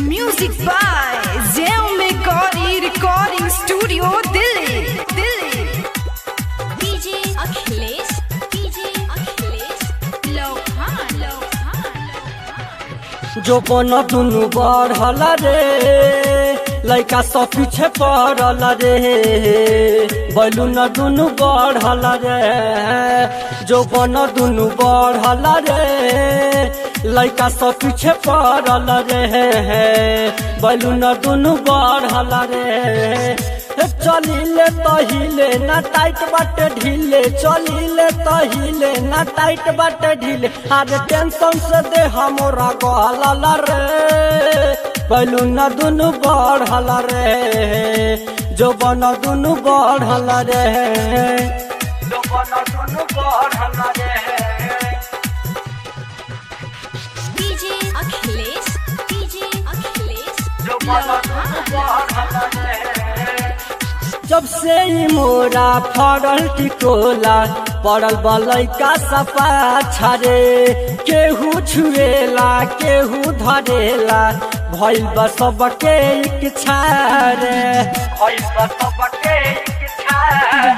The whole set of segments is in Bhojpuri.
म्यूजिक बाय ज़ेम मेकॉरी recording studio Delhi DJ Akhilesh Lohan जो बन दुनु बढ़ल रे लइका सब पीछे पड़ल रे बैलून दुनु बढ़ल रे जो बन दुनु बढ़ल रे लइका सब पीछे पड़ल रे बैलून दुनु बढ़ल रे चलिले तहिले ना टाइट बाटे ढीले चलिले तहिले ना टाइट बाटे ढीले अरे टेंशन से दे हमरा गहल रे बैलून दुनु बढ़ल रे जो बन दुनु बढ़ल रे जो बन दुनु बढ़ल रे डीजे अखिलेश जो बन दुनु बढ़ल रे जब से ही मोरा फड़ल टिकोला पड़ल बलैका सपा छारे केहू छुएला केहू धरेला भइल बा सबके इच्छा रे भइल बा सबके इच्छा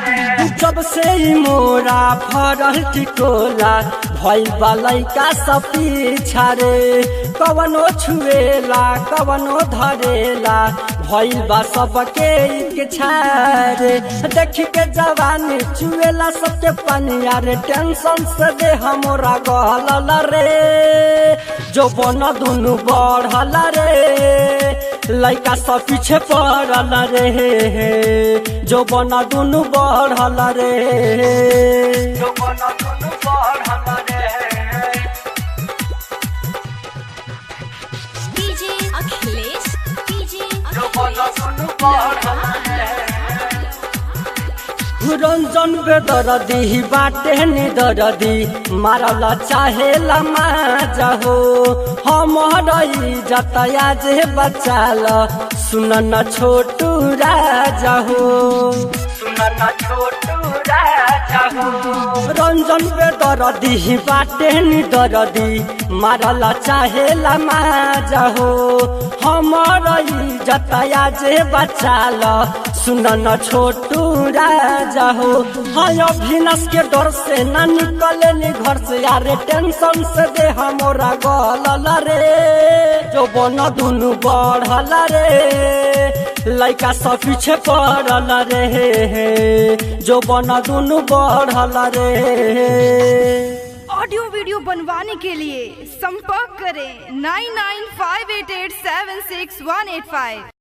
रे जब से ही मोरा फड़ल टिकोला भइल बा लैका सब पीछा रे कवनो छुएला कवनो धरेला भइल बा सबके इच्छा रे देख के जवानी चुएला सबके पनिया रे टेंशन से दे हमरा गहल रे जो बन दुनु बढ़ल रे लइका सब पीछे पड़ल रे जो बन दुनु बढ़ल रे जो बन दुनु बढ़ल रे डीजे अखिलेश जो बन दुनु बढ़ल रे रंजन बेदरदी बाटे निदरदी मारला चाहेला माजा हो हमारा इज्जत आज बचाल सुन न छोटू राजा हो सुन न छोटू राजा हो रंजन बेदरदी बाटे निदरदी मारला चाहेला माजा हो हमारा इज्जत आज बचाल सुन न छोटू राजा हो हाय अभिनाश के डर से ना निकले नी घर से यारे टेंशन से दे हमरा गहल रे जो बन दुनु बढ़ल रे लइका सब पीछे पड़ल रे जो बन दुनु बढ़ल रे। ऑडियो वीडियो बनवाने के लिए संपर्क करें 9958876185।